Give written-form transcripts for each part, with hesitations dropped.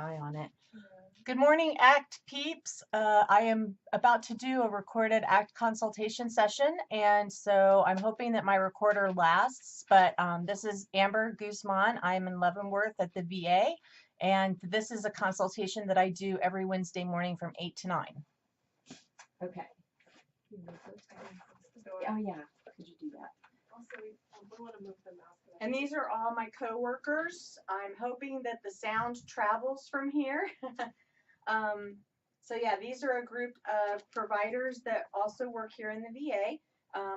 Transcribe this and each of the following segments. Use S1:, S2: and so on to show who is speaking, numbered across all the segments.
S1: eye on it. Good morning, ACT peeps. I am about to do a recorded ACT consultation session, and so I'm hoping that my recorder lasts, but this is Amber Guzman. I'm in Leavenworth at the VA, and this is a consultation that I do every Wednesday morning from 8 to 9.
S2: Okay. Oh, yeah. Could you do that?
S3: Also, we want to move the mouse.
S1: And these are all my coworkers. I'm hoping that the sound travels from here. So yeah, these are a group of providers that also work here in the VA.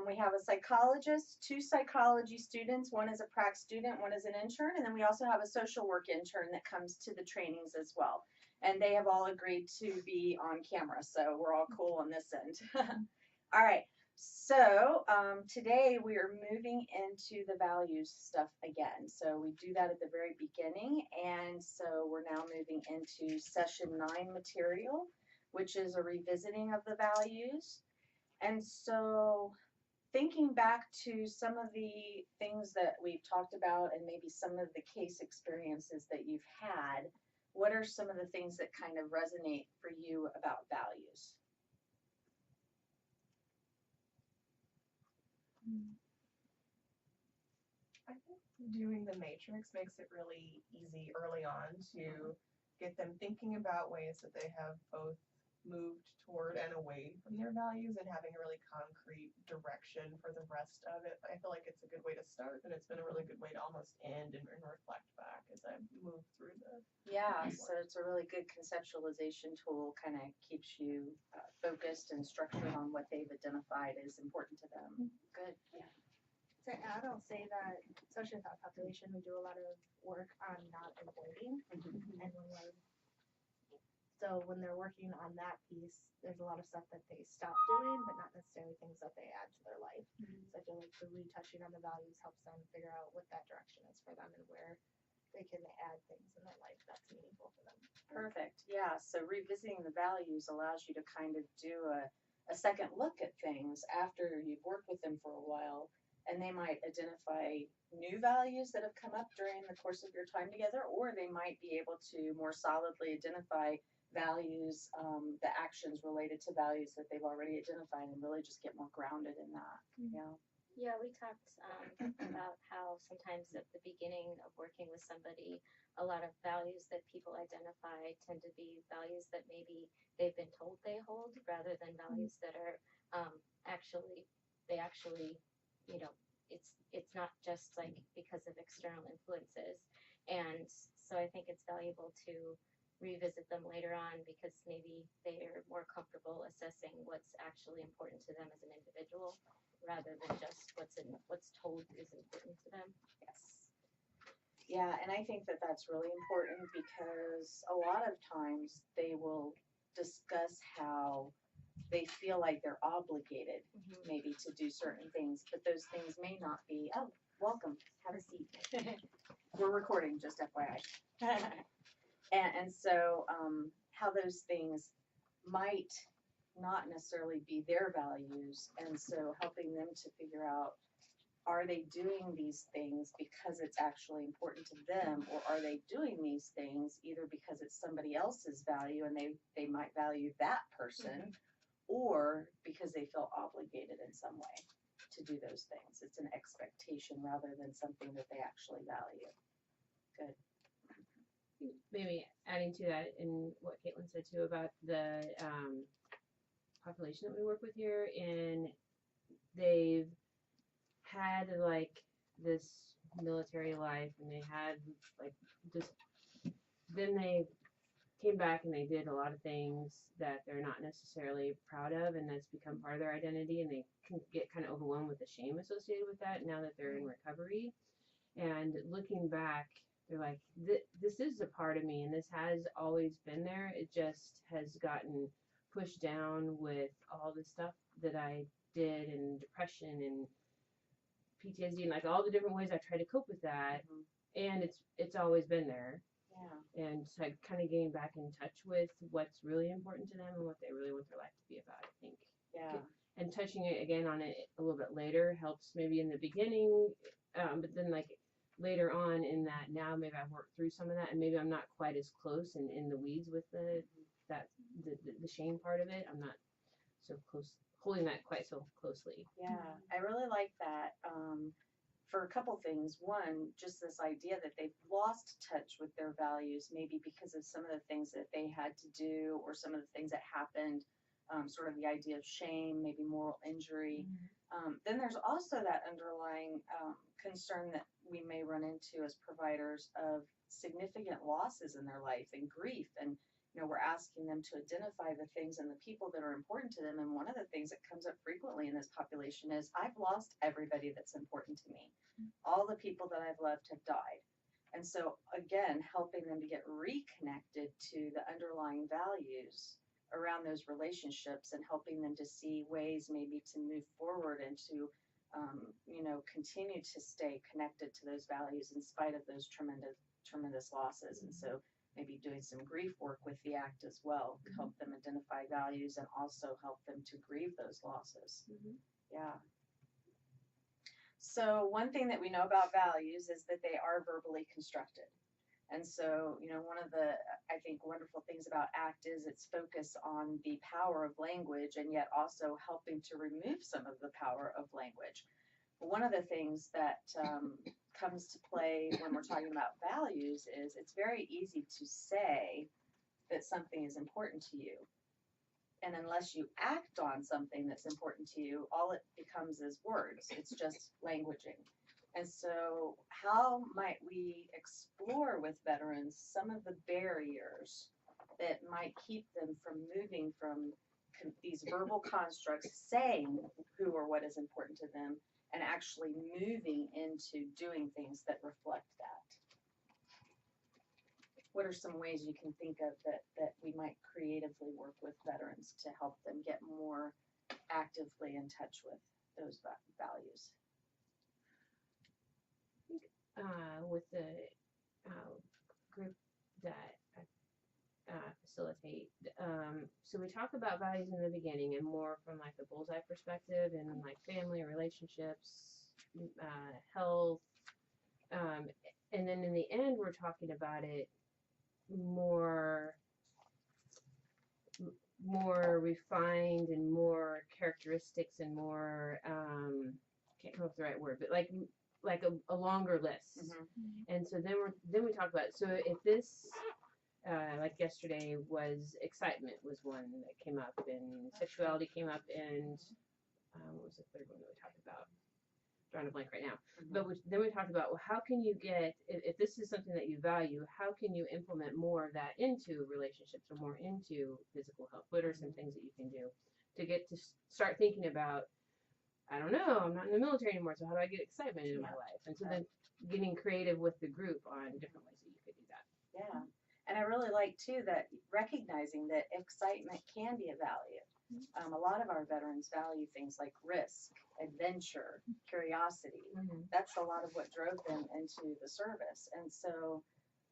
S1: We have a psychologist, 2 psychology students, one is a prac student, one is an intern, and then we also have a social work intern that comes to the trainings as well. And they have all agreed to be on camera, so we're all cool on this end. All right. So today we are moving into the values stuff again. So we do that at the very beginning, and so we're now moving into session 9 material, which is a revisiting of the values. And so thinking back to some of the things that we've talked about and maybe some of the case experiences that you've had, what are some of the things that kind of resonate for you about values?
S3: I think doing the matrix makes it really easy early on to get them thinking about ways that they have both moved toward and away from their values and having a really concrete direction for the rest of it. I feel like it's a good way to start, and it's been a really good way to almost end and reflect back as I move through the.
S1: Yeah, so it's a really good conceptualization tool, kind of keeps you focused and structured on what they've identified as important to them. Good, yeah.
S4: To add, I'll say that, especially with that population, we do a lot of work on not avoiding. And when they're working on that piece, there's a lot of stuff that they stop doing, but not necessarily things that they add to their life. So I feel like the retouching on the values helps them figure out what that direction is for them and where they can add things in their life that's meaningful for them.
S1: Perfect. Yeah. So revisiting the values allows you to kind of do a second look at things after you've worked with them for a while, and they might identify new values that have come up during the course of your time together, or they might be able to more solidly identify values, the actions related to values that they've already identified, and really just get more grounded in that. Yeah.
S5: Yeah, we talked about how sometimes at the beginning of working with somebody, a lot of values that people identify tend to be values that maybe they've been told they hold, rather than values that are actually, you know, it's not just like because of external influences. And so I think it's valuable to revisit them later on, because maybe they're more comfortable assessing what's actually important to them as an individual, rather than just what's told is important to them.
S1: Yes. Yeah, and I think that that's really important, because a lot of times they will discuss how they feel like they're obligated maybe to do certain things, but those things may not be. Oh, welcome. Have a seat. We're recording, just FYI. And so how those things might not necessarily be their values, and so helping them to figure out, are they doing these things because it's actually important to them, or are they doing these things either because it's somebody else's value and they might value that person, or because they feel obligated in some way to do those things. It's an expectation rather than something that they actually value. Good.
S2: Maybe adding to that, in what Caitlin said too about the population that we work with here, and they've had like this military life, and they had like just, then they came back and they did a lot of things that they're not necessarily proud of, and that's become part of their identity, and they can get kind of overwhelmed with the shame associated with that now that they're in recovery. And looking back, they're like, this is a part of me, and this has always been there. It just has gotten pushed down with all the stuff that I did, and depression and PTSD, and like all the different ways I try to cope with that. And it's always been there.
S1: Yeah.
S2: And so kind of getting back in touch with what's really important to them and what they really want their life to be about, I think.
S1: Yeah.
S2: And touching it again on it a little bit later helps maybe in the beginning, but then like later on in that now maybe I've worked through some of that and maybe I'm not quite as close and in the weeds with the shame part of it. I'm not so close holding that quite so closely.
S1: Yeah, I really like that. For a couple things. One, just this idea that they've lost touch with their values, maybe because of some of the things that they had to do or some of the things that happened, sort of the idea of shame, maybe moral injury. Then there's also that underlying concern that we may run into as providers of significant losses in their life and grief. And we're asking them to identify the things and the people that are important to them. And one of the things that comes up frequently in this population is, I've lost everybody that's important to me. All the people that I've loved have died. And so, again, helping them to get reconnected to the underlying values around those relationships and helping them to see ways maybe to move forward and to, continue to stay connected to those values in spite of those tremendous losses. And so, maybe doing some grief work with the ACT as well, to help them identify values and also help them to grieve those losses. Yeah. So one thing that we know about values is that they are verbally constructed. And so, one of the, I think, wonderful things about ACT is its focus on the power of language and yet also helping to remove some of the power of language. One of the things that comes to play when we're talking about values is it's very easy to say that something is important to you. And unless you act on something that's important to you, all it becomes is words. It's just languaging. And so how might we explore with veterans some of the barriers that might keep them from moving from these verbal constructs, saying who or what is important to them, and actually moving into doing things that reflect that? What are some ways you can think of that we might creatively work with veterans to help them get more actively in touch with those values?
S2: With the group that I facilitate, so we talk about values in the beginning and more from like the bullseye perspective and like family, relationships, health, and then in the end we're talking about it more refined and more characteristics and more can't come up with the right word, but like a longer list. And so then we talk about it. So if this like yesterday was excitement was one that came up, and sexuality came up, and what was the third one that we talked about? Drawing a blank right now. But then we talked about, well, how can you get, if this is something that you value, how can you implement more of that into relationships or more into physical health? What are some things that you can do to get to start thinking about, I don't know, I'm not in the military anymore, so how do I get excitement into my life? And so then getting creative with the group on different ways that you could do that.
S1: Yeah. And I really like, too, that recognizing that excitement can be a value. A lot of our veterans value things like risk, adventure, curiosity. That's a lot of what drove them into the service. And so,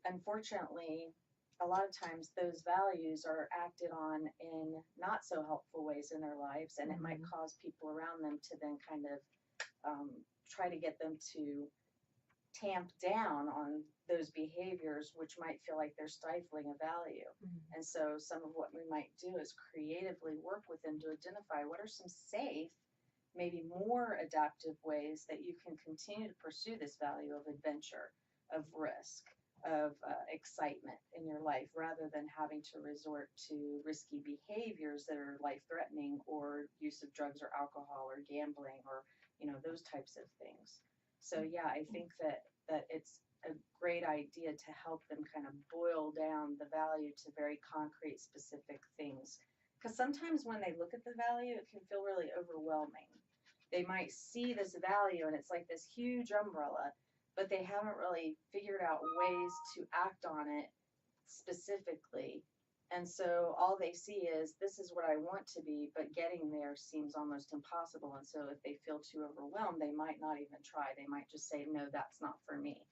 S1: unfortunately, a lot of times those values are acted on in not so helpful ways in their lives, and it might cause people around them to then kind of try to get them to tamp down on those behaviors, which might feel like they're stifling a value. And so some of what we might do is creatively work with them to identify what are some safe, maybe more adaptive ways that you can continue to pursue this value of adventure, of risk, of excitement in your life, rather than having to resort to risky behaviors that are life-threatening, or use of drugs or alcohol or gambling, or those types of things. So yeah, I think that it's a great idea to help them kind of boil down the value to very concrete, specific things. Because sometimes when they look at the value, it can feel really overwhelming. They might see this value and it's like this huge umbrella, but they haven't really figured out ways to act on it specifically. And so all they see is, this is what I want to be, but getting there seems almost impossible. And so if they feel too overwhelmed, they might not even try. They might just say, no, that's not for me.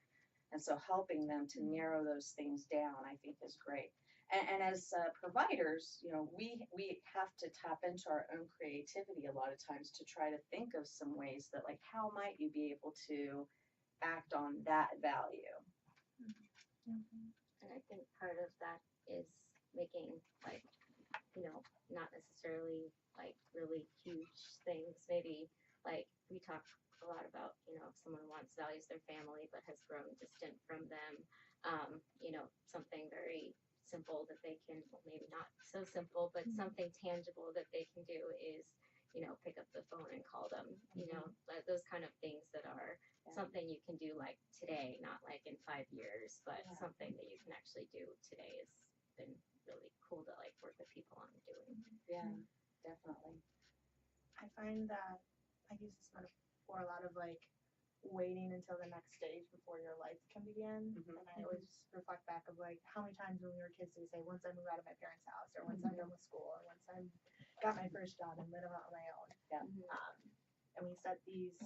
S1: And so helping them to narrow those things down, I think, is great. And as providers, we have to tap into our own creativity a lot of times to try to think of some ways that, like, how might you be able to act on that value.
S5: And I think part of that is making like, you know, not necessarily like really huge things. Maybe like we talk a lot about, you know, if someone values their family but has grown distant from them, you know, something very simple that they can, well, maybe not so simple, but something tangible that they can do is, you know, pick up the phone and call them, you know, like those kind of things that are something you can do like today, not like in 5 years, but something that you can actually do today has been really cool to like work with people on doing.
S1: Yeah, definitely.
S4: I find that I use this metaphor a lot of like waiting until the next stage before your life can begin. And I always reflect back of like how many times when we were kids we say, once I move out of my parents' house, or once I'm done with school, or once I'm got my first job and live out on my own.
S1: Yeah.
S4: And we set these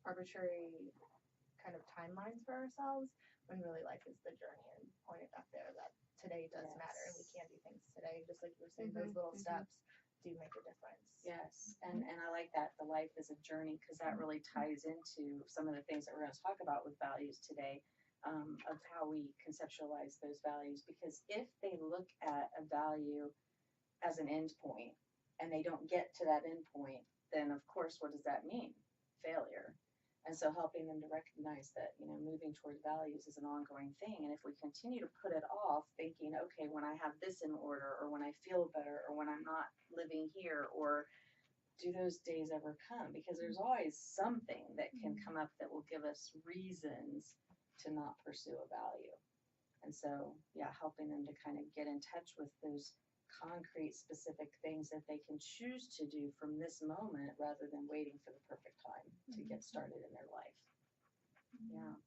S4: arbitrary kind of timelines for ourselves when really life is the journey, and pointed back there that today does matter and we can do things today, just like you were saying, those little steps do make a difference.
S1: Yes, and I like that, the life is a journey, because that really ties into some of the things that we're going to talk about with values today, of how we conceptualize those values. Because if they look at a value as an end point and they don't get to that end point, then of course, what does that mean? Failure. And so helping them to recognize that, you know, moving toward values is an ongoing thing. And if we continue to put it off thinking, okay, when I have this in order, or when I feel better, or when I'm not living here, or do those days ever come? Because there's always something that can come up that will give us reasons to not pursue a value. And so, yeah, helping them to kind of get in touch with those concrete, specific things that they can choose to do from this moment rather than waiting for the perfect time to get started in their life. Yeah.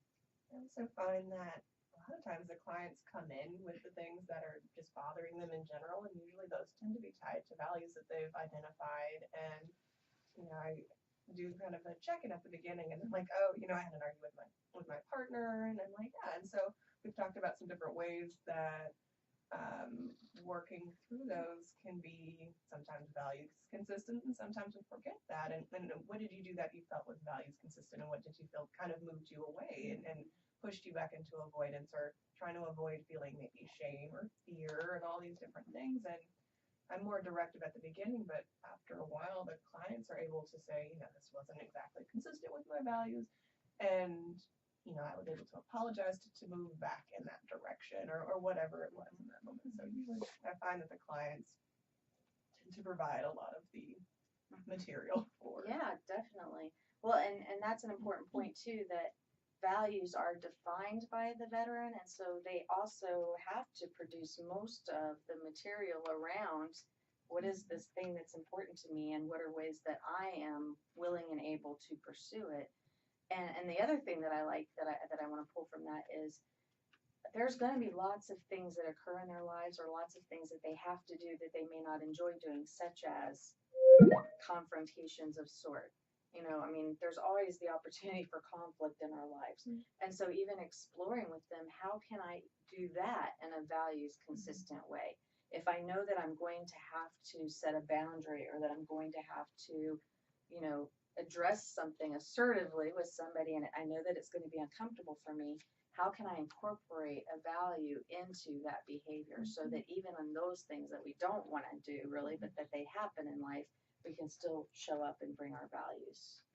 S3: I also find that a lot of times the clients come in with the things that are just bothering them in general, and usually those tend to be tied to values that they've identified. And, you know, I do kind of a check-in at the beginning, and I'm like, oh, you know, I had an argument with my partner, and I'm like, yeah. And so we've talked about some different ways that working through those can be sometimes values consistent, and sometimes we forget that. And what did you do that you felt was values consistent, and what did you feel kind of moved you away and pushed you back into avoidance, or trying to avoid feeling maybe shame or fear and all these different things. And I'm more directive at the beginning, but after a while the clients are able to say, you know, this wasn't exactly consistent with my values, and you know, I was able to apologize to move back in that direction, or whatever it was in that moment. So usually I find that the clients tend to provide a lot of the material for.
S1: Yeah, definitely. Well, and that's an important point too, that values are defined by the veteran, and so they also have to produce most of the material around what is this thing that's important to me, and what are ways that I am willing and able to pursue it. And the other thing that I like that I want to pull from that is there's going to be lots of things that occur in their lives, or lots of things that they have to do that they may not enjoy doing, such as confrontations of sort. You know, I mean, there's always the opportunity for conflict in our lives. And so even exploring with them, how can I do that in a values consistent way? If I know that I'm going to have to set a boundary, or that I'm going to have to, you know, address something assertively with somebody, and I know that it's going to be uncomfortable for me, how can I incorporate a value into that behavior, so that even in those things that we don't want to do really, but that they happen in life, we can still show up and bring our values.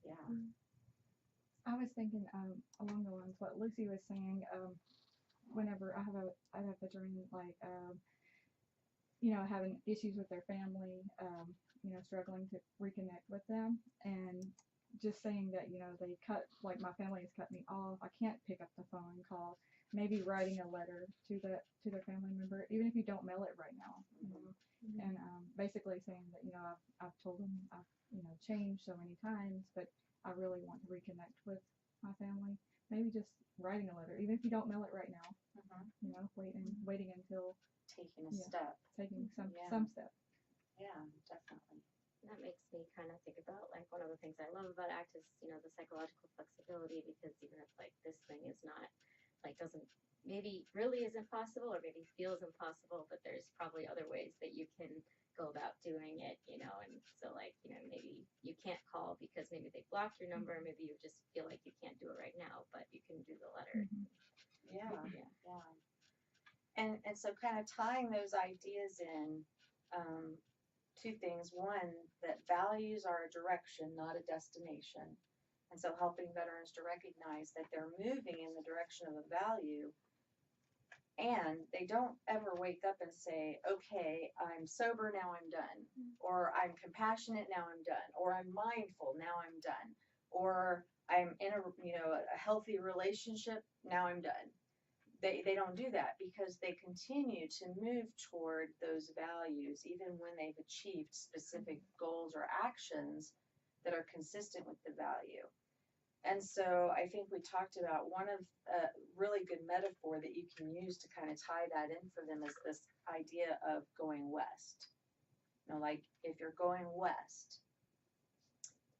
S1: Yeah.
S6: I was thinking along the lines what Lucy was saying. Whenever I have a veteran like you know, having issues with their family, you know, struggling to reconnect with them, and just saying that, you know, they cut, like my family has cut me off, I can't pick up the phone and call, maybe writing a letter to their family member, even if you don't mail it right now, you know, and basically saying that, you know, I've told them I've, you know, changed so many times, but I really want to reconnect with my family. Maybe just writing a letter, even if you don't mail it right now, you know, waiting until
S1: Taking a step.
S6: taking some step.
S1: Yeah, definitely.
S5: That makes me kind of think about, like, one of the things I love about ACT is, you know, the psychological flexibility, because even if like this thing is not like doesn't maybe really isn't possible or maybe feels impossible, but there's probably other ways that you can go about doing it, you know, and so like, you know, maybe you can't call because maybe they blocked your number, maybe you just feel like you can't do it right now, but you can do the letter.
S1: Yeah,
S5: Yeah.
S1: yeah. And so kind of tying those ideas in, two things. One, that values are a direction, not a destination. And so helping veterans to recognize that they're moving in the direction of a value, and they don't ever wake up and say, okay, I'm sober, now I'm done. Or I'm compassionate, now I'm done. Or I'm mindful, now I'm done. Or I'm in a healthy relationship, now I'm done. They don't do that because they continue to move toward those values even when they've achieved specific goals or actions that are consistent with the value. And so I think we talked about one of a really good metaphor that you can use to kind of tie that in for them is this idea of going west. You know, like if you're going west,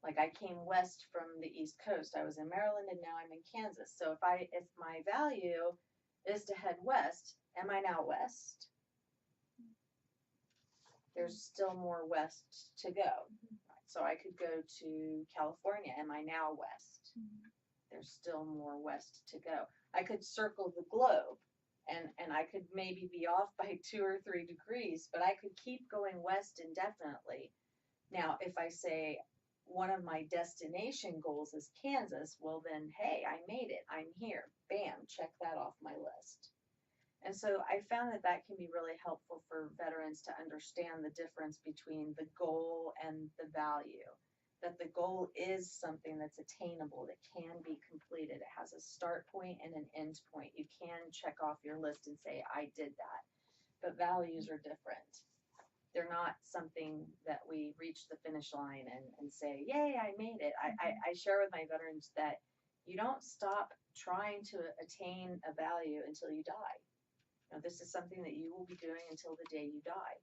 S1: like I came west from the East Coast. I was in Maryland and now I'm in Kansas. So if my value is to head west, am I now west? There's still more west to go. So I could go to California. Am I now west? There's still more west to go. I could circle the globe and I could maybe be off by 2 or 3 degrees, but I could keep going west indefinitely. Now, if I say one of my destination goals is Kansas, well then, hey, I made it. I'm here. Bam, check that off my list. And so I found that that can be really helpful for veterans to understand the difference between the goal and the value. That the goal is something that's attainable, that can be completed. It has a start point and an end point. You can check off your list and say, I did that. But values are different. They're not something that we reach the finish line and say, yay, I made it. I share with my veterans that you don't stop trying to attain a value until you die. You know, this is something that you will be doing until the day you die.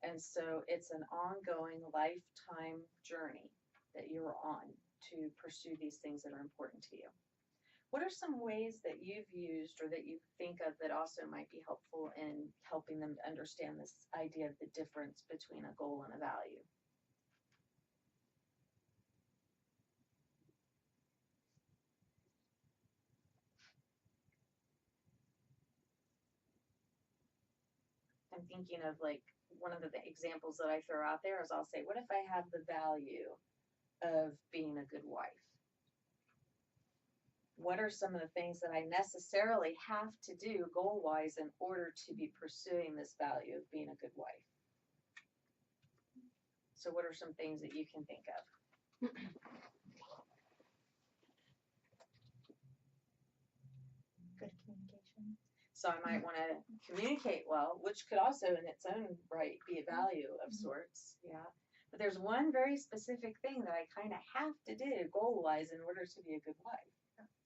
S1: And so it's an ongoing lifetime journey that you're on to pursue these things that are important to you. What are some ways that you've used or that you think of that also might be helpful in helping them to understand this idea of the difference between a goal and a value? I'm thinking of like one of the examples that I throw out there is I'll say, what if I have the value of being a good wife? What are some of the things that I necessarily have to do goal-wise in order to be pursuing this value of being a good wife? So what are some things that you can think of?
S4: Good communication.
S1: So I might want to communicate well, which could also in its own right be a value of sorts. Yeah. But there's one very specific thing that I kind of have to do goal-wise in order to be a good wife.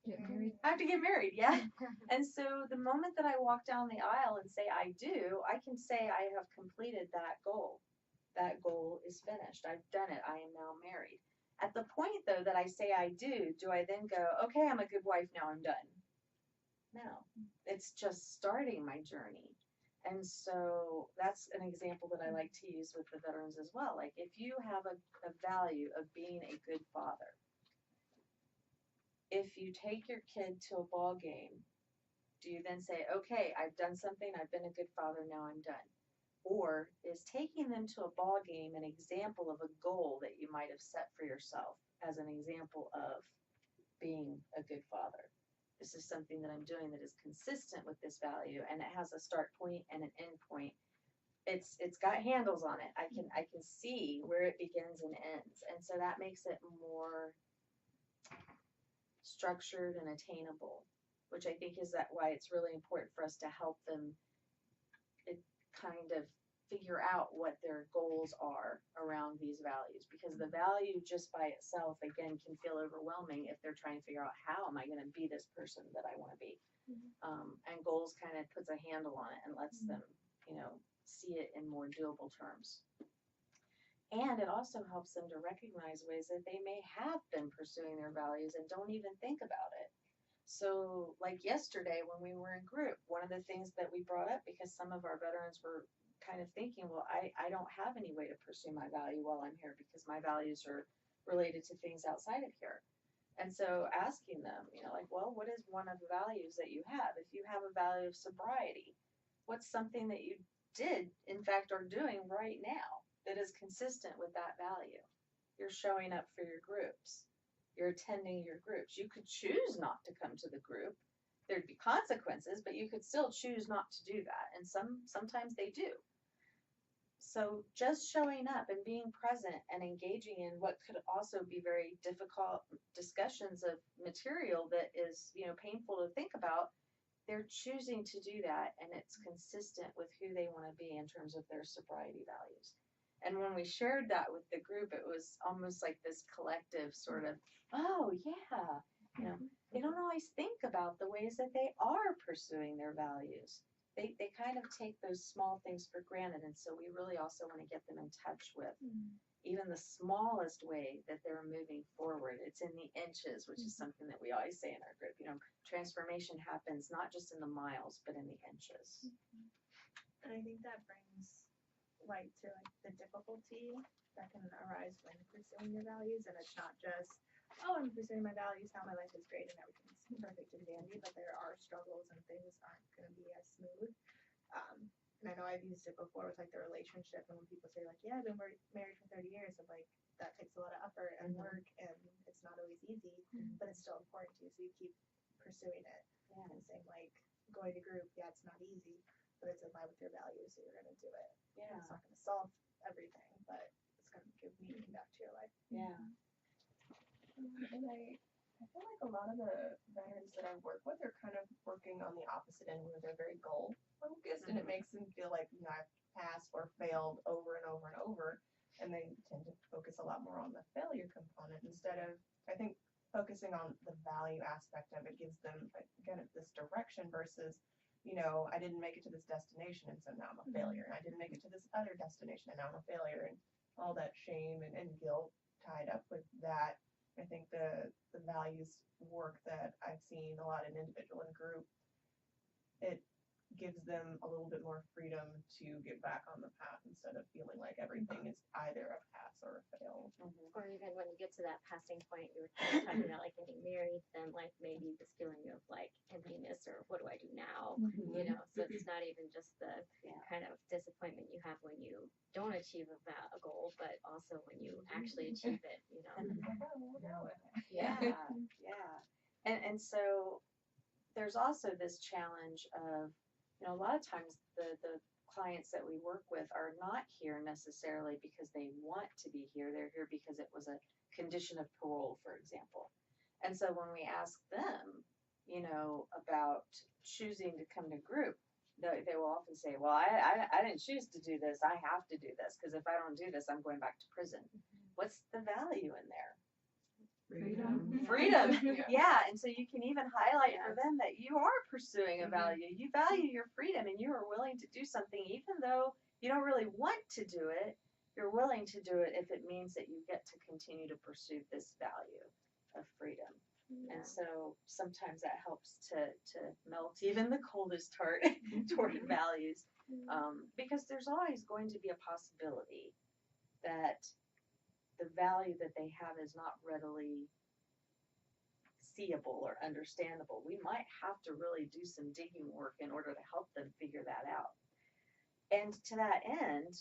S6: Get married.
S1: I have to get married, yeah. And so the moment that I walk down the aisle and say I do, I can say I have completed that goal. That goal is finished. I've done it. I am now married. At the point, though, that I say I do I then go, okay, I'm a good wife, now I'm done? No. It's just starting my journey. And so that's an example that I like to use with the veterans as well. Like if you have a value of being a good father, if you take your kid to a ball game, do you then say, okay, I've done something, I've been a good father, now I'm done? Or is taking them to a ball game an example of a goal that you might have set for yourself as an example of being a good father? This is something that I'm doing that is consistent with this value, and it has a start point and an end point. It's got handles on it. I can see where it begins and ends, and so that makes it more structured and attainable, which I think is why it's really important for us to help them kind of figure out what their goals are around these values, because the value just by itself again can feel overwhelming if they're trying to figure out how am I going to be this person that I want to be. And goals kind of puts a handle on it and lets them see it in more doable terms. And it also helps them to recognize ways that they may have been pursuing their values and don't even think about it. So like yesterday when we were in group, one of the things that we brought up, because some of our veterans were kind of thinking, well, I don't have any way to pursue my value while I'm here because my values are related to things outside of here. And so asking them, like, well, what is one of the values that you have? If you have a value of sobriety, what's something that you did, in fact, are doing right now that is consistent with that value? You're showing up for your groups. You're attending your groups. You could choose not to come to the group. There'd be consequences, but you could still choose not to do that. And sometimes they do. So just showing up and being present and engaging in what could also be very difficult discussions of material that is, painful to think about, they're choosing to do that, and it's consistent with who they want to be in terms of their sobriety values. And when we shared that with the group, it was almost like this collective sort of, oh yeah, they don't always think about the ways that they are pursuing their values. They kind of take those small things for granted, and so we really also want to get them in touch with even the smallest way that they're moving forward. It's in the inches, which is something that we always say in our group. Transformation happens not just in the miles, but in the inches.
S4: And I think that brings light to the difficulty that can arise when pursuing your values, and it's not just, oh, I'm pursuing my values, now my life is great and everything's perfect and dandy, but there are struggles and things aren't going to be as smooth. And I know I've used it before with the relationship, and when people say yeah, I've been married for 30 years, I'm that takes a lot of effort and work, and it's not always easy, but it's still important to you, so you keep pursuing it.
S1: Yeah.
S4: And same going to group, yeah, it's not easy, but it's in line with your values, so you're going to do it.
S1: Yeah.
S4: It's not going to solve everything, but it's going to give meaning back to your life.
S1: Yeah.
S3: And I feel like a lot of the veterans that I work with are kind of working on the opposite end where they're very goal focused, and it makes them feel like, I've passed or failed over and over and over, and they tend to focus a lot more on the failure component instead of, I think, focusing on the value aspect of it gives them kind of this direction versus, I didn't make it to this destination, and so now I'm a failure. And I didn't make it to this other destination, and now I'm a failure, and all that shame and guilt tied up with that. I think the values work that I've seen a lot in individual and group, it gives them a little bit more freedom to get back on the path instead of feeling like everything is either a pass or a fail.
S5: Or even when you get to that passing point, you were talking about getting married, then maybe this feeling of emptiness or what do I do now? So it's not even just the kind of disappointment you have when you don't achieve a goal, but also when you actually achieve it.
S1: Yeah. And so there's also this challenge of, a lot of times the clients that we work with are not here necessarily because they want to be here. They're here because it was a condition of parole, for example. And so when we ask them, about choosing to come to group, they will often say, well, I didn't choose to do this. I have to do this because if I don't do this, I'm going back to prison. What's the value in there? Freedom. Yeah. And so you can even highlight for them that you are pursuing a value. You value your freedom and you are willing to do something even though you don't really want to do it. You're willing to do it if it means that you get to continue to pursue this value of freedom. And so sometimes that helps to melt even the coldest heart toward values, because there's always going to be a possibility that the value that they have is not readily seeable or understandable. We might have to really do some digging work in order to help them figure that out. And to that end,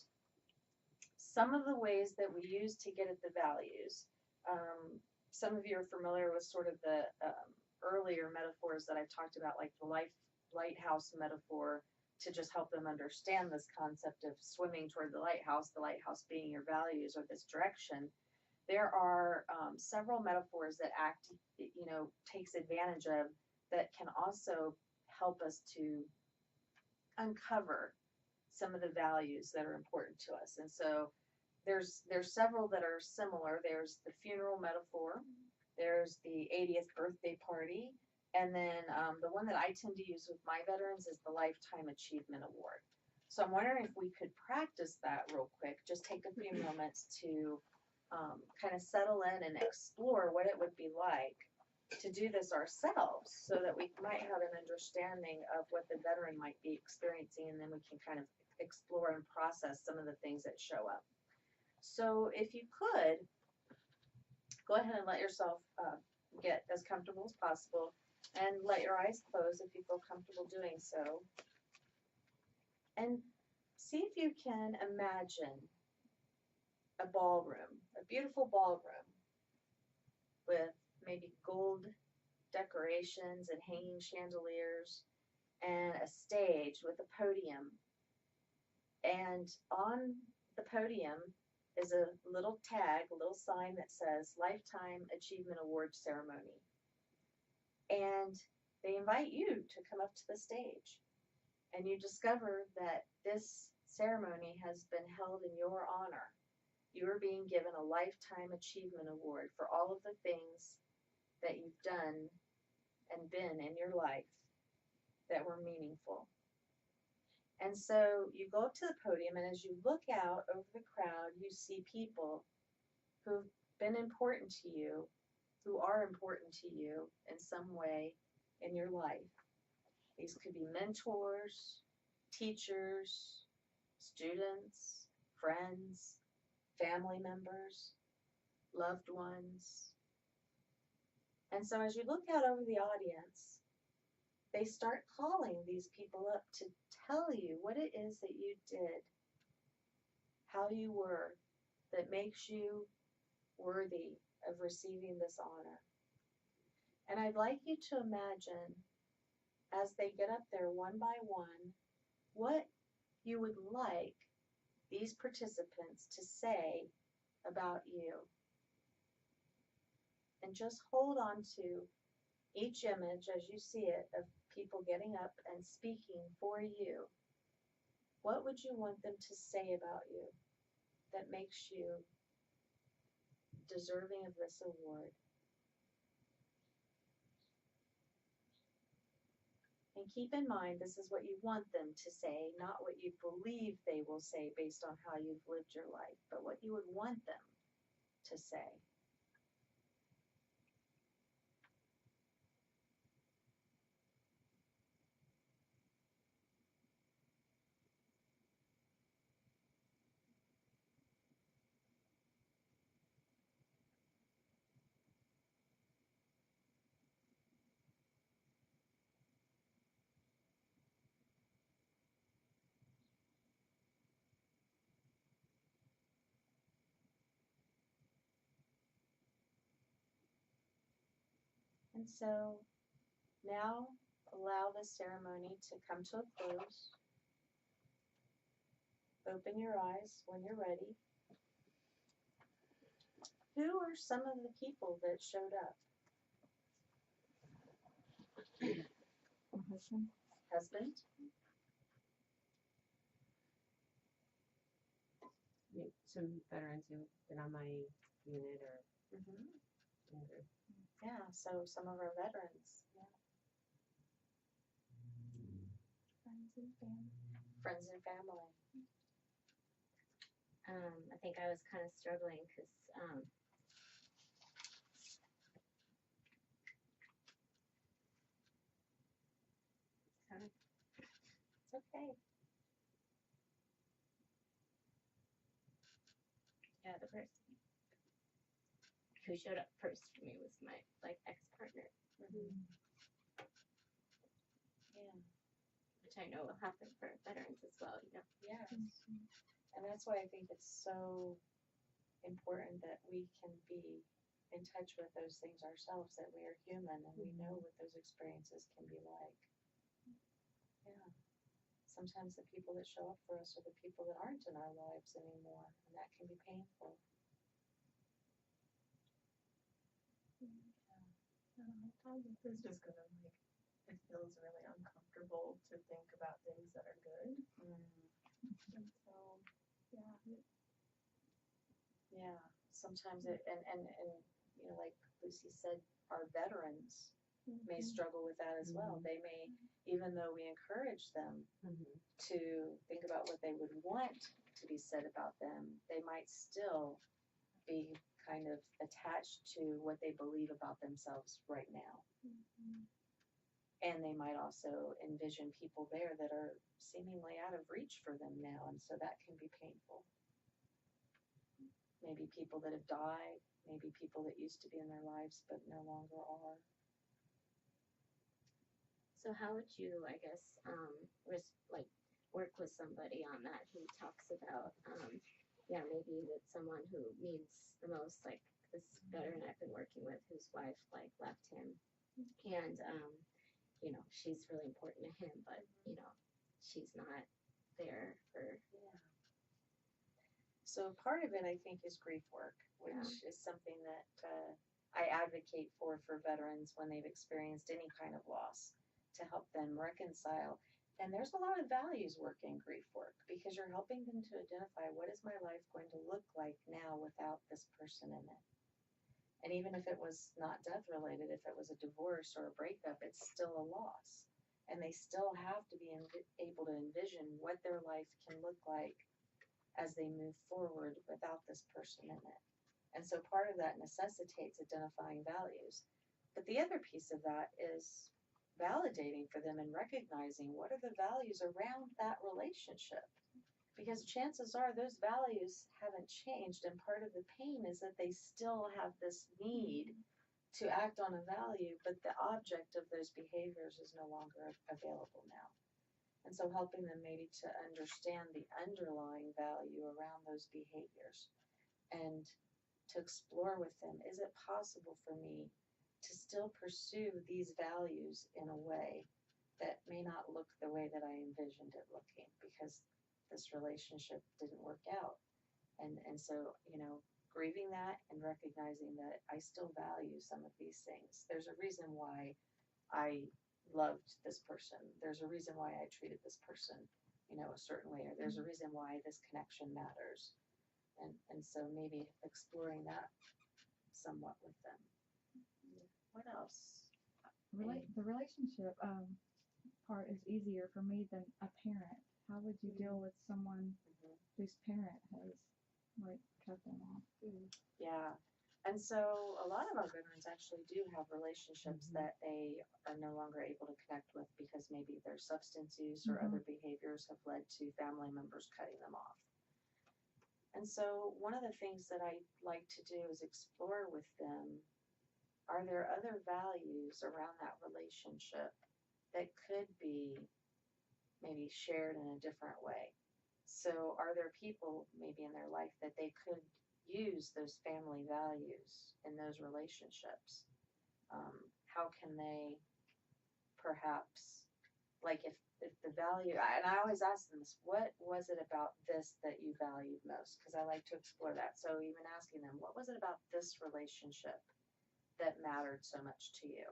S1: some of the ways that we use to get at the values, some of you are familiar with sort of the earlier metaphors that I've talked about, like the lighthouse metaphor, to just help them understand this concept of swimming toward the lighthouse being your values or this direction. There are several metaphors that ACT, takes advantage of that can also help us to uncover some of the values that are important to us. And so there's several that are similar. There's the funeral metaphor, there's the 80th birthday party, and then the one that I tend to use with my veterans is the Lifetime Achievement Award. So I'm wondering if we could practice that real quick, just take a few moments to kind of settle in and explore what it would be like to do this ourselves so that we might have an understanding of what the veteran might be experiencing, and then we can kind of explore and process some of the things that show up. So if you could, go ahead and let yourself get as comfortable as possible, and let your eyes close if you feel comfortable doing so. And see if you can imagine a ballroom, a beautiful ballroom with maybe gold decorations and hanging chandeliers and a stage with a podium. And on the podium is a little tag, a little sign that says Lifetime Achievement Award Ceremony. And they invite you to come up to the stage. And you discover that this ceremony has been held in your honor. You are being given a Lifetime Achievement Award for all of the things that you've done and been in your life that were meaningful. And so you go up to the podium, and as you look out over the crowd, you see people who've been important to you, who are important to you in some way in your life. These could be mentors, teachers, students, friends, family members, loved ones. And so as you look out over the audience, they start calling these people up to tell you what it is that you did, how you were, that makes you worthy of receiving this honor. And I'd like you to imagine, as they get up there one by one, what you would like these participants to say about you. And just hold on to each image as you see it of people getting up and speaking for you. What would you want them to say about you that makes you deserving of this award? And keep in mind, this is what you want them to say, not what you believe they will say based on how you've lived your life, but what you would want them to say. And so now allow the ceremony to come to a close. Open your eyes when you're ready. Who are some of the people that showed up? Husband?
S2: Some veterans who've been on my unit or
S1: Yeah, so some of our veterans. Yeah.
S4: Friends and family.
S1: Friends and family.
S5: I think I was kind of struggling because
S1: It's okay.
S5: yeah, the person who showed up first for me was my ex-partner,
S1: Yeah.
S5: which I know will happen for veterans as well.
S1: Yes. And that's why I think it's so important that we can be in touch with those things ourselves, that we are human and we know what those experiences can be like. Yeah. Sometimes the people that show up for us are the people that aren't in our lives anymore, and that can be painful.
S3: Sometimes it's just kind of like, it feels really uncomfortable to think about things that are good. And so, yeah.
S1: Yeah. Sometimes it, and you know, like Lucy said, our veterans may struggle with that as well. They may, even though we encourage them to think about what they would want to be said about them, they might still be kind of attached to what they believe about themselves right now. And they might also envision people there that are seemingly out of reach for them now, and so that can be painful. Maybe people that have died, maybe people that used to be in their lives but no longer are.
S5: So how would you, I guess, work with somebody on that who talks about, maybe that someone who needs the most, like this veteran I've been working with whose wife like left him, and she's really important to him, but she's not there for.
S1: So part of it, I think, is grief work, which is something that I advocate for veterans when they've experienced any kind of loss, to help them reconcile. And there's a lot of values work in grief work, because you're helping them to identify, what is my life going to look like now without this person in it? And even if it was not death related, if it was a divorce or a breakup, it's still a loss. And they still have to be able to envision what their life can look like as they move forward without this person in it. And so part of that necessitates identifying values. But the other piece of that is validating for them and recognizing, what are the values around that relationship? Because chances are those values haven't changed, and part of the pain is that they still have this need to act on a value, but the object of those behaviors is no longer available now. And so helping them maybe to understand the underlying value around those behaviors, and to explore with them, is it possible for me to still pursue these values in a way that may not look the way that I envisioned it looking, because this relationship didn't work out. And so, grieving that and recognizing that I still value some of these things. There's a reason why I loved this person. There's a reason why I treated this person, a certain way, or there's a reason why this connection matters. And so maybe exploring that somewhat with them. What else?
S6: The relationship part is easier for me than a parent. How would you deal with someone whose parent has cut them off?
S1: Yeah. And so a lot of our veterans actually do have relationships that they are no longer able to connect with, because maybe their substance use or other behaviors have led to family members cutting them off. And so one of the things that I like to do is explore with them, are there other values around that relationship that could be maybe shared in a different way? So are there people maybe in their life that they could use those family values in those relationships? How can they perhaps, like if the value, and I always ask them this, what was it about this that you valued most? Because I like to explore that. So even asking them, what was it about this relationship that mattered so much to you?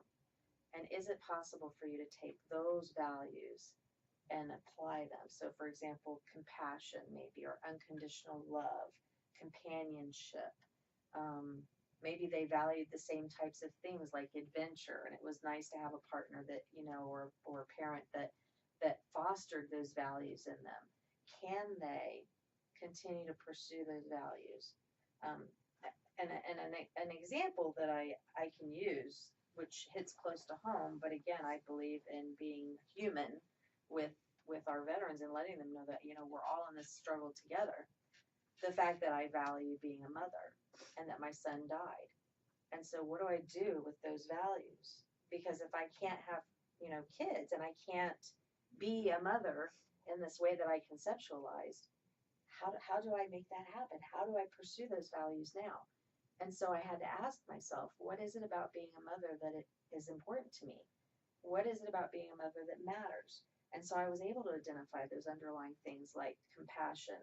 S1: And is it possible for you to take those values and apply them? So for example, compassion maybe, or unconditional love, companionship. Maybe they valued the same types of things like adventure, and it was nice to have a partner that, or a parent that fostered those values in them. Can they continue to pursue those values? And an example that I can use, which hits close to home, but again, I believe in being human with our veterans and letting them know that, we're all in this struggle together. The fact that I value being a mother and that my son died. And so what do I do with those values? Because if I can't have, kids, and I can't be a mother in this way that I conceptualized, how do I make that happen? How do I pursue those values now? And so I had to ask myself, what is it about being a mother that it is important to me? What is it about being a mother that matters? And so I was able to identify those underlying things like compassion,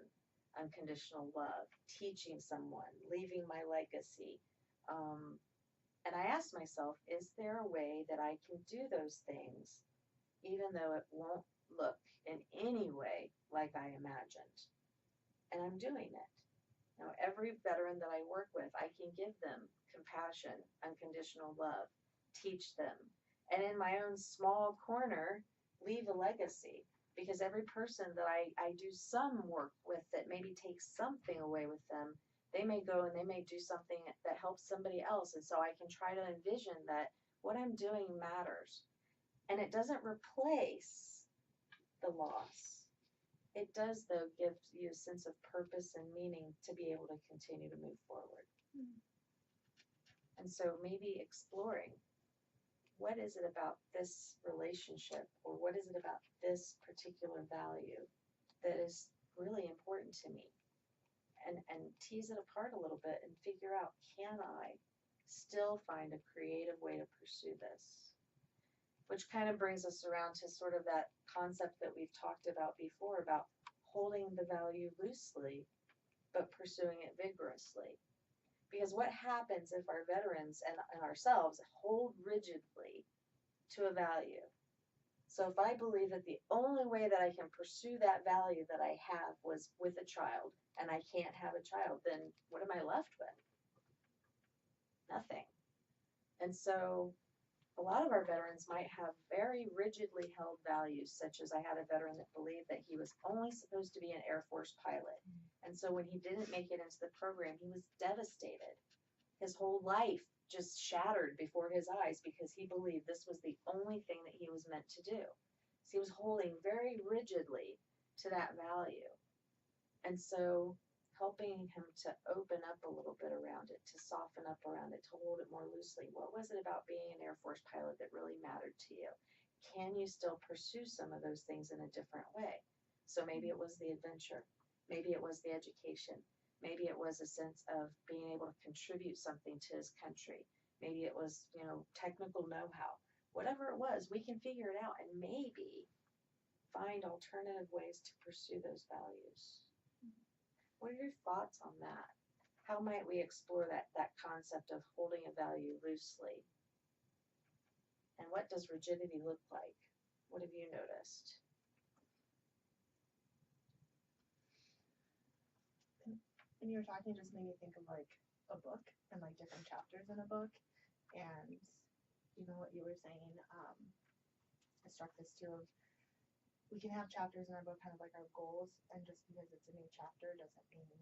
S1: unconditional love, teaching someone, leaving my legacy. And I asked myself, is there a way that I can do those things even though it won't look in any way like I imagined? And I'm doing it. Every veteran that I work with, I can give them compassion, unconditional love, teach them, and in my own small corner, leave a legacy. Because every person that I do some work with that maybe takes something away with them They may go and they may do something that helps somebody else. And so I can try to envision that what I'm doing matters. And it doesn't replace the loss. It does, though, give you a sense of purpose and meaning to be able to continue to move forward. And so maybe exploring, what is it about this relationship, or what is it about this particular value that is really important to me? And tease it apart a little bit and figure out, can I still find a creative way to pursue this? Which kind of brings us around to sort of that concept that we've talked about before, about holding the value loosely, but pursuing it vigorously. Because what happens if our veterans and ourselves hold rigidly to a value? So if I believe that the only way that I can pursue that value that I have was with a child, and I can't have a child, then what am I left with? Nothing. And so a lot of our veterans might have very rigidly held values, such as I had a veteran that believed that he was only supposed to be an Air Force pilot. And so when he didn't make it into the program, he was devastated. His whole life just shattered before his eyes because he believed this was the only thing that he was meant to do. So he was holding very rigidly to that value. And so helping him to open up a little bit around it, to soften up around it, to hold it more loosely. What was it about being an Air Force pilot that really mattered to you? Can you still pursue some of those things in a different way? So maybe it was the adventure. Maybe it was the education. Maybe it was a sense of being able to contribute something to his country. Maybe it was, technical know-how. Whatever it was, we can figure it out and maybe find alternative ways to pursue those values. What are your thoughts on that? How might we explore that concept of holding a value loosely? And what does rigidity look like? What have you noticed?
S4: When you were talking, it just made me think of like a book and like different chapters in a book. And what you were saying, I struck this too of we can have chapters in our book kind of like our goals, and just because it's a new chapter doesn't mean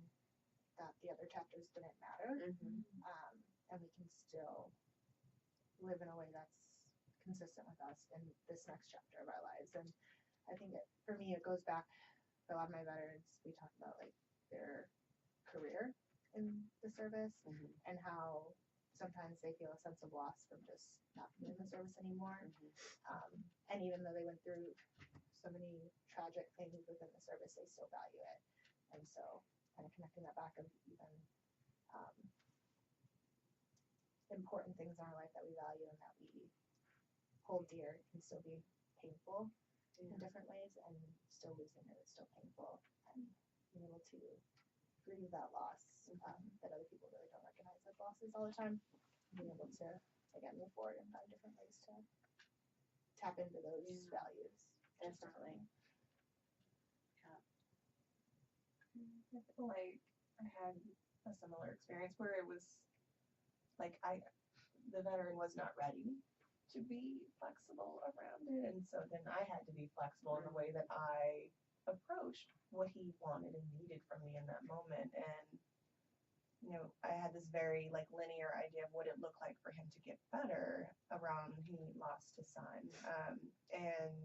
S4: that the other chapters didn't matter. And we can still live in a way that's consistent with us in this next chapter of our lives. And I think for me, it goes back for a lot of my veterans. We talk about like their career in the service and how sometimes they feel a sense of loss from just not being in the service anymore. And even though they went through so many tragic things within the service, they still value it. And so kind of connecting that back of even important things in our life that we value and that we hold dear can still be painful in different ways, and still losing it is still painful. And being able to grieve that loss that other people really don't recognize as losses all the time, being able to again move forward and find different ways to tap into those values.
S1: Definitely.
S3: I feel like I had a similar experience where it was like the veteran was not ready to be flexible around it, and so then I had to be flexible in the way that I approached what he wanted and needed from me in that moment. And I had this very like linear idea of what it looked like for him to get better around he lost his son, and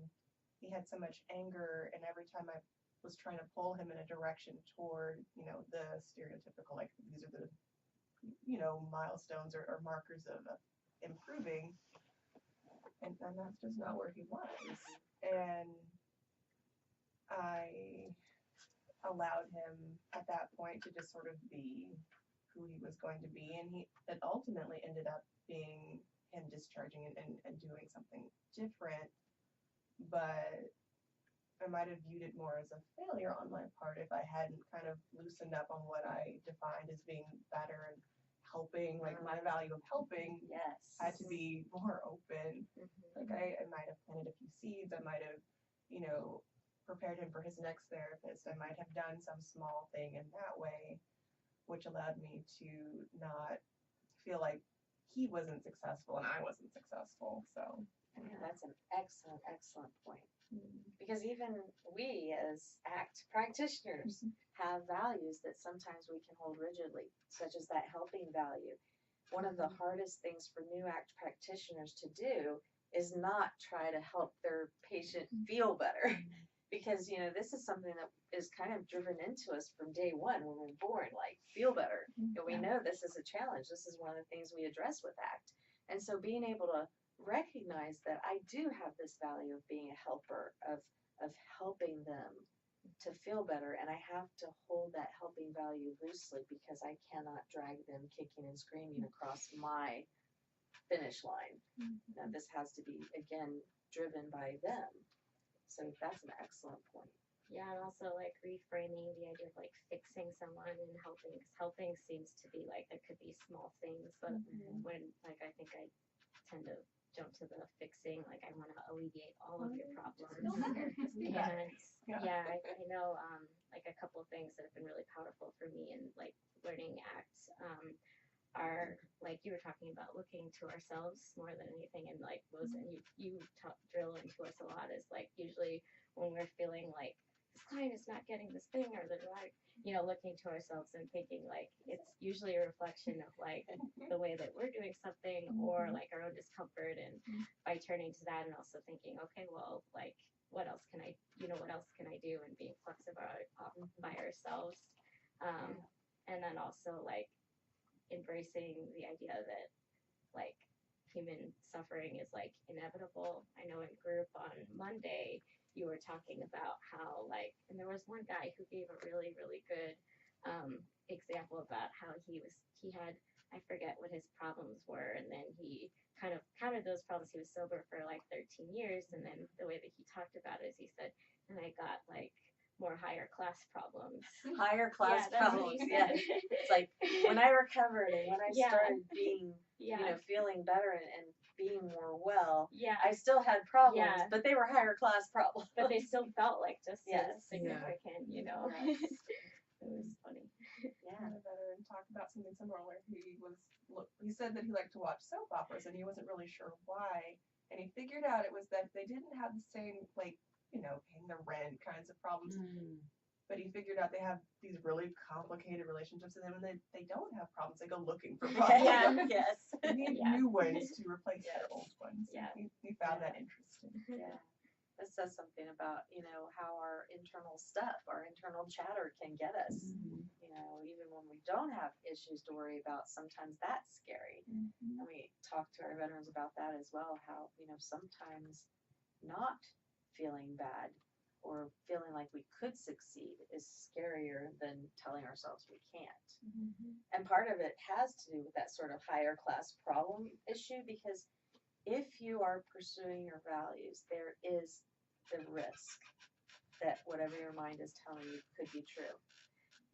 S3: he had so much anger, and every time I was trying to pull him in a direction toward the stereotypical, like these are the milestones or markers of improving, and that's just not where he was. And I allowed him at that point to just sort of be who he was going to be, and it ultimately ended up being him discharging and doing something different. But I might have viewed it more as a failure on my part if I hadn't kind of loosened up on what I defined as being better and helping. Like my value of helping had to be more open. Like I might have planted a few seeds. I might have, prepared him for his next therapist. I might have done some small thing in that way, which allowed me to not feel like he wasn't successful and I wasn't successful. So
S1: I think that's an excellent, excellent point. Because even we as ACT practitioners have values that sometimes we can hold rigidly, such as that helping value. One of the hardest things for new ACT practitioners to do is not try to help their patient feel better. Because, this is something that is kind of driven into us from day one when we're born, like, feel better. And we know this is a challenge. This is one of the things we address with ACT. And so being able to recognize that I do have this value of being a helper, of helping them to feel better, and I have to hold that helping value loosely because I cannot drag them kicking and screaming across my finish line. Now, this has to be, again, driven by them. So that's an excellent point.
S5: Yeah, and also like reframing the idea of like fixing someone and helping, 'cause helping seems to be like there could be small things, but when like I think I tend to jump to the fixing, like I want to alleviate all of your problems. And I know like a couple of things that have been really powerful for me in like learning ACT are like you were talking about looking to ourselves more than anything, and like those and you drill into us a lot is like usually when we're feeling like this client is not getting this thing or they're like looking to ourselves and thinking like it's usually a reflection of like the way that we're doing something or like our own discomfort, and by turning to that and also thinking okay, well, like what else can I do, and being flexible by ourselves, and then also like embracing the idea that like human suffering is like inevitable. I know in group on Monday you were talking about how like, and there was one guy who gave a really, really good example about how he had, I forget what his problems were, and then he kind of counted those problems. He was sober for like 13 years, and then the way that he talked about it is he said, and I got like more higher class problems.
S1: Higher class problems,
S5: yeah.
S1: It's like when I recovered and when I started being, feeling better and being more well, I still had problems, but they were higher class problems.
S5: But they still felt like just as significant, It was funny.
S3: Yeah. The veteran talked about something similar where he said that he liked to watch soap operas and he wasn't really sure why. And he figured out it was that they didn't have the same, like, paying the rent kinds of problems. But he figured out they have these really complicated relationships with them, and they don't have problems. They go looking for problems. They need new ways to replace their old ones.
S5: Yeah.
S3: He found that interesting.
S1: Yeah. That says something about, how our internal stuff, our internal chatter can get us. Even when we don't have issues to worry about, sometimes that's scary. And we talk to our veterans about that as well, how, sometimes not feeling bad or feeling like we could succeed is scarier than telling ourselves we can't. And part of it has to do with that sort of higher class problem issue, because if you are pursuing your values, there is the risk that whatever your mind is telling you could be true.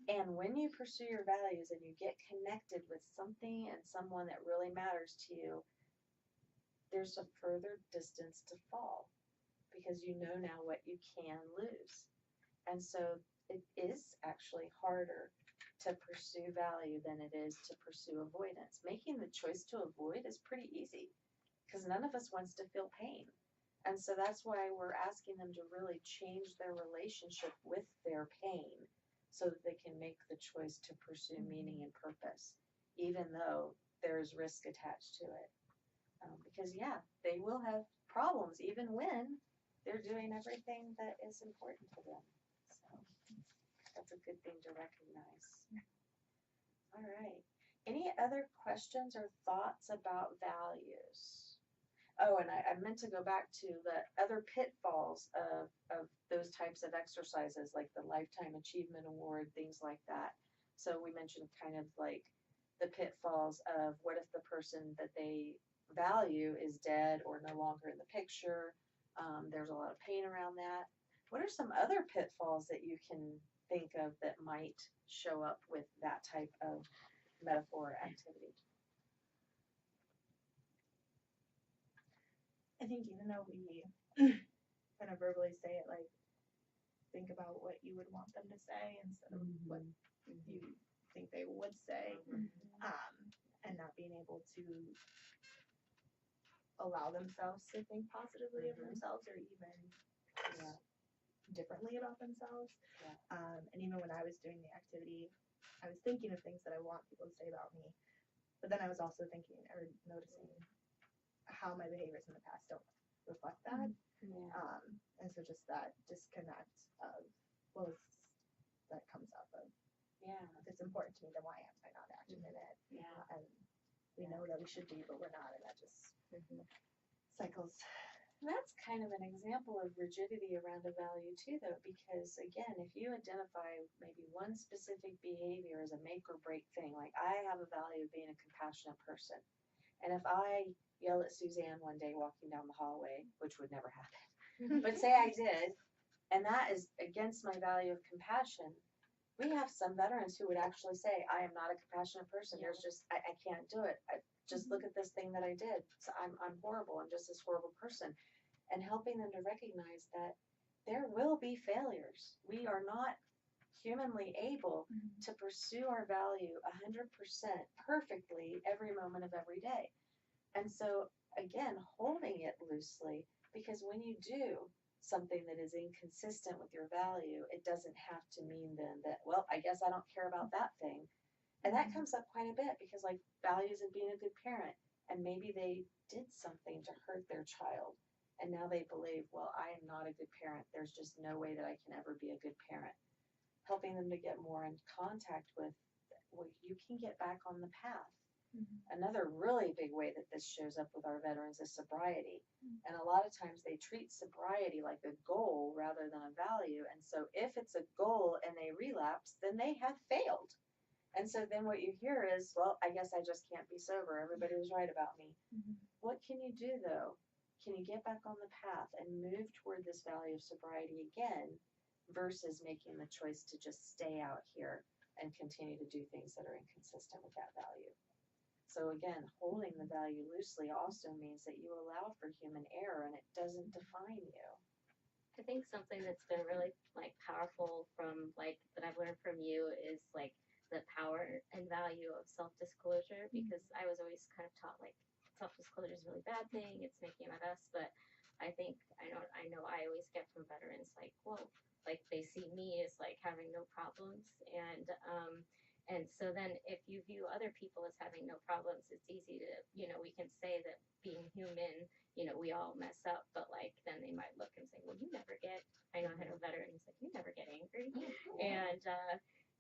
S1: And when you pursue your values and you get connected with something and someone that really matters to you, there's a further distance to fall, because you know now what you can lose. And so it is actually harder to pursue value than it is to pursue avoidance. Making the choice to avoid is pretty easy because none of us wants to feel pain. And so that's why we're asking them to really change their relationship with their pain so that they can make the choice to pursue meaning and purpose, even though there's risk attached to it. Because, they will have problems even when they're doing everything that is important to them. So that's a good thing to recognize. All right. Any other questions or thoughts about values? Oh, and I meant to go back to the other pitfalls of those types of exercises, like the Lifetime Achievement Award, things like that. So we mentioned kind of like the pitfalls of what if the person that they value is dead or no longer in the picture. There's a lot of pain around that. What are some other pitfalls that you can think of that might show up with that type of metaphor activity?
S4: I think even though we kind of verbally say it, like, think about what you would want them to say instead of what you think they would say, and not being able to allow themselves to think positively of themselves or even
S1: Yeah.
S4: differently about themselves.
S1: Yeah.
S4: And even when I was doing the activity, I was thinking of things that I want people to say about me, but then I was also thinking or noticing how my behaviors in the past don't reflect that.
S1: Yeah.
S4: And so just that disconnect of, well, that comes up of,
S1: Yeah.
S4: if it's important to me, then why am I not acting in it?
S1: Yeah.
S4: And we know that we should be, but we're not, and that just cycles.
S1: That's kind of an example of rigidity around a value too, though, because again, if you identify maybe one specific behavior as a make or break thing, like I have a value of being a compassionate person, and if I yell at Suzanne one day walking down the hallway, which would never happen, but say I did, and that is against my value of compassion, we have some veterans who would actually say, I am not a compassionate person.
S5: Yeah.
S1: There's just, I can't do it. Just look at this thing that I did. So I'm horrible. I'm just this horrible person. And helping them to recognize that there will be failures. We are not humanly able to pursue our value 100% perfectly every moment of every day. And so, again, holding it loosely, because when you do something that is inconsistent with your value, it doesn't have to mean then that, well, I guess I don't care about that thing. And that comes up quite a bit because, like, values of being a good parent, and maybe they did something to hurt their child. And now they believe, well, I am not a good parent. There's just no way that I can ever be a good parent. Helping them to get more in contact with, well, you can get back on the path. Another really big way that this shows up with our veterans is sobriety. And a lot of times they treat sobriety like a goal rather than a value. And so if it's a goal and they relapse, then they have failed. And so then what you hear is, well, I guess I just can't be sober. Everybody was right about me. What can you do though? Can you get back on the path and move toward this value of sobriety again versus making the choice to just stay out here and continue to do things that are inconsistent with that value? So again, holding the value loosely also means that you allow for human error and it doesn't define you.
S5: I think something that's been really like powerful from like that I've learned from you is like the power and value of self-disclosure, because I was always kind of taught like self-disclosure is a really bad thing, it's making a mess, but I think I know I always get from veterans like, whoa, like they see me as like having no problems, and so then if you view other people as having no problems, it's easy to, we can say that being human, we all mess up, but like then they might look and say, well, you never get, I know I had a veteran who's like, you never get angry.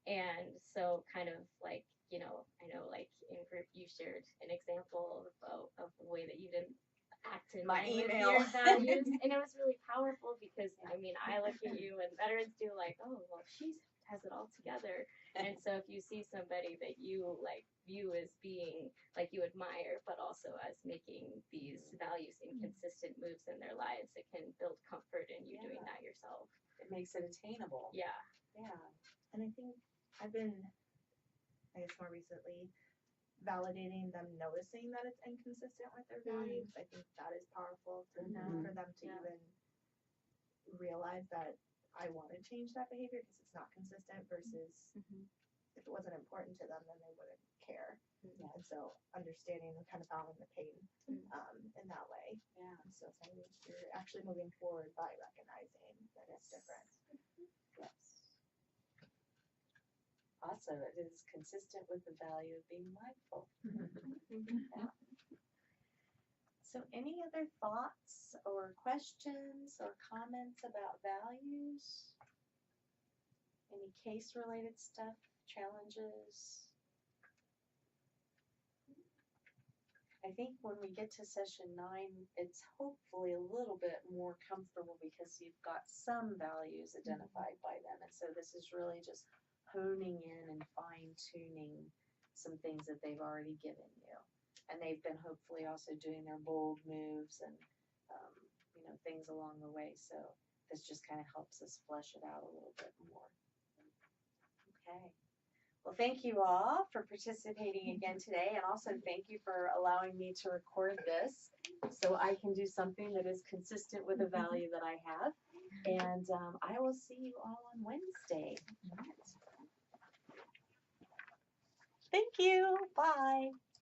S5: And so kind of like, I know like in group you shared an example of the way that you didn't act in
S1: My
S5: line with
S1: email.
S5: your values, and it was really powerful because I mean I look at you and veterans do like, oh well, she has it all together. And so if you see somebody that you like view as being like you admire, but also as making these values inconsistent moves in their lives, it can build comfort in you doing that yourself.
S1: It makes it attainable.
S5: Yeah.
S1: Yeah.
S4: And I think I've been, I guess more recently, validating them noticing that it's inconsistent with their values. I think that is powerful for them to even realize that I want to change that behavior because it's not consistent versus if it wasn't important to them, then they wouldn't care. And so understanding and kind of following the pain in that way.
S1: Yeah.
S4: And so you're actually moving forward by recognizing that it's different.
S1: Yes. Also, it is consistent with the value of being mindful. Yeah. So any other thoughts or questions or comments about values? Any case-related stuff, challenges? I think when we get to session 9, it's hopefully a little bit more comfortable because you've got some values identified by them. And so this is really just honing in and fine-tuning some things that they've already given you. And they've been hopefully also doing their bold moves and, things along the way. So this just kind of helps us flesh it out a little bit more. Okay. Well, thank you all for participating again today, and also thank you for allowing me to record this so I can do something that is consistent with the value that I have. And I will see you all on Wednesday. Thank you. Bye.